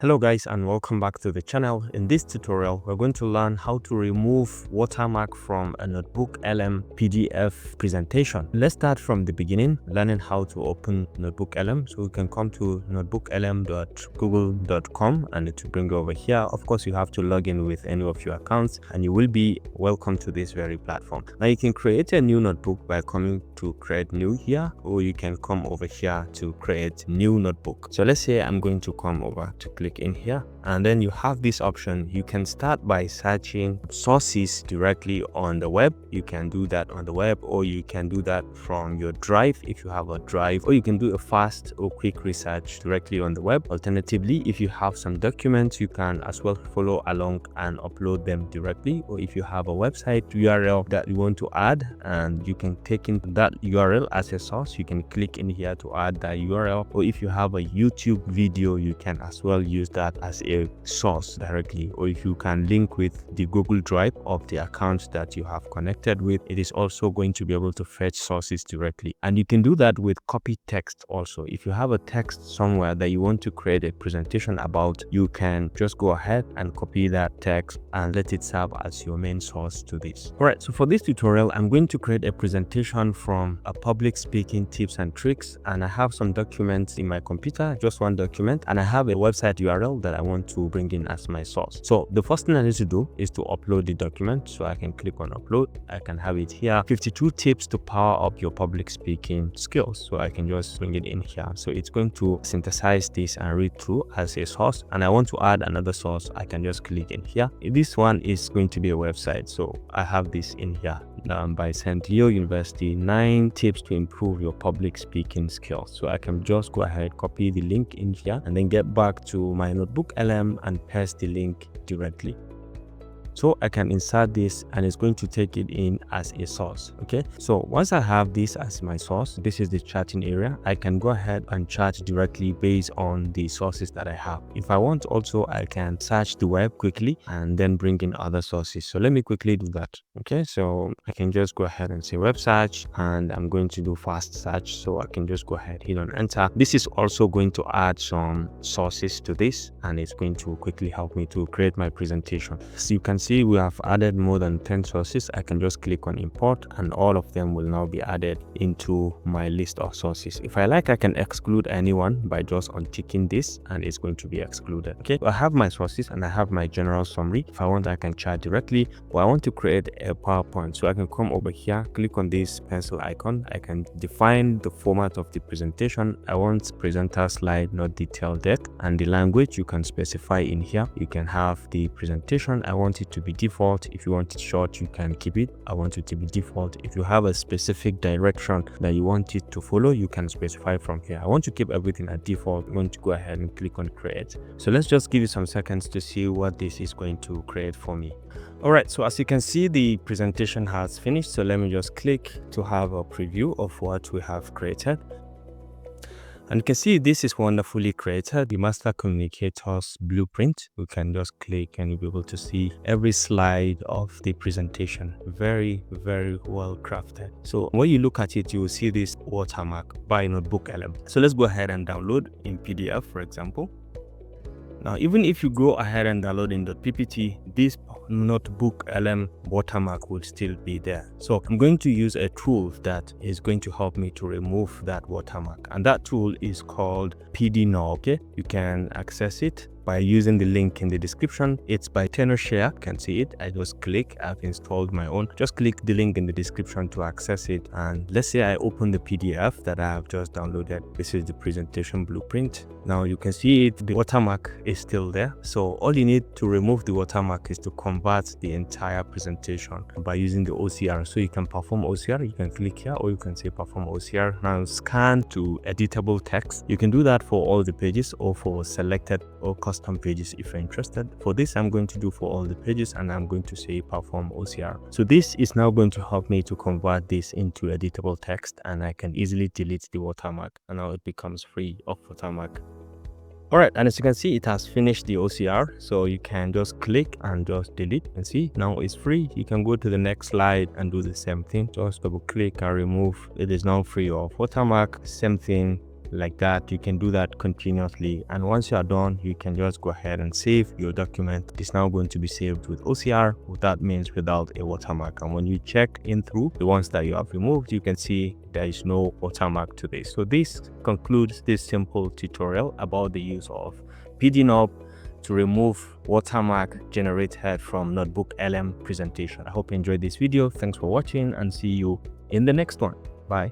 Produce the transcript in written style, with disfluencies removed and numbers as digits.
Hello guys, and welcome back to the channel. In this tutorial, we're going to learn how to remove watermark from a NotebookLM PDF presentation. Let's start from the beginning, learning how to open NotebookLM. So we can come to notebooklm.google.com and it will bring you over here. Of course, you have to log in with any of your accounts and you will be welcome to this very platform. Now you can create a new notebook by coming to create new here, or you can come over here to create new notebook. So let's say I'm going to come over to click in here, and then you have this option. You can start by searching sources directly on the web. You can do that on the web, or you can do that from your drive if you have a drive, or you can do a fast or quick research directly on the web. Alternatively, if you have some documents, you can as well follow along and upload them directly, or if you have a website URL that you want to add and you can take in that URL as a source, you can click in here to add that URL. Or if you have a YouTube video, you can as well use that as a source directly. Or if you can link with the Google Drive of the account that you have connected with, it is also going to be able to fetch sources directly. And you can do that with copy text also. If you have a text somewhere that you want to create a presentation about, you can just go ahead and copy that text and let it serve as your main source to this. All right, so for this tutorial, I'm going to create a presentation from a public speaking tips and tricks, and I have some documents in my computer, just one document, and I have a website URL that I want to bring in as my source. So the first thing I need to do is to upload the document. So I can click on upload. I can have it here, 52 tips to power up your public speaking skills. So I can just bring it in here. So it's going to synthesize this and read through as a source, and I want to add another source. I can just click in here. This one is going to be a website, so I have this in here by St. Leo University, 9 tips to improve your public speaking skills. So I can just go ahead, copy the link in here, and then get back to my NotebookLM and paste the link directly. So I can insert this and it's going to take it in as a source. Okay, so once I have this as my source, this is the chatting area. I can go ahead and chat directly based on the sources that I have. If I want also, I can search the web quickly and then bring in other sources. So let me quickly do that. Okay, so I can just go ahead and say web search, and I'm going to do fast search. So I can just go ahead, hit on enter. This is also going to add some sources to this, and it's going to quickly help me to create my presentation. So you can see we have added more than 10 sources. I can just click on import and all of them will now be added into my list of sources. If I like, I can exclude anyone by just unticking this and it's going to be excluded. Okay, I have my sources and I have my general summary. If I want, I can chat directly, or I want to create a PowerPoint. So I can come over here, click on this pencil icon. I can define the format of the presentation. I want presenter slide, not detailed deck, and the language you can specify in here. You can have the presentation. I want it to be default. If you want it short, you can keep it. I want it to be default. If you have a specific direction that you want it to follow, you can specify from here. I want to keep everything at default. I'm going to go ahead and click on create. So let's just give it some seconds to see what this is going to create for me. All right, so as you can see, the presentation has finished. So let me just click to have a preview of what we have created. And you can see this is wonderfully created, the master communicator's blueprint. We can just click and you'll be able to see every slide of the presentation. Very, very well crafted. So when you look at it, you will see this watermark by NotebookLM. So let's go ahead and download in PDF, for example. Now, even if you go ahead and download in .ppt, this NotebookLM watermark will still be there. So I'm going to use a tool that is going to help me to remove that watermark. And that tool is called PDNob. Okay, you can access it by using the link in the description. It's by Tenorshare. You can see it. I just click. I've installed my own. Just click the link in the description to access it. And let's say I open the PDF that I have just downloaded. This is the presentation blueprint. Now you can see it. The watermark is still there. So all you need to remove the watermark is to convert the entire presentation by using the OCR. So you can perform OCR. You can click here, or you can say perform OCR. Now scan to editable text. You can do that for all the pages or for selected or custom pages if you're interested. For this, I'm going to do for all the pages, and I'm going to say perform OCR. So this is now going to help me to convert this into editable text, and I can easily delete the watermark, and now it becomes free of watermark. All right, and as you can see, it has finished the OCR. So you can just click and just delete, and see now it's free. You can go to the next slide and do the same thing. Just double click and remove. It is now free of watermark. Same thing like that. You can do that continuously, and once you are done, you can just go ahead and save your document. It's now going to be saved with OCR, that means without a watermark. And when you check in through the ones that you have removed, you can see there is no watermark to this. So this concludes this simple tutorial about the use of PDNob to remove watermark generated from NotebookLM presentation. I hope you enjoyed this video. Thanks for watching, and see you in the next one. Bye.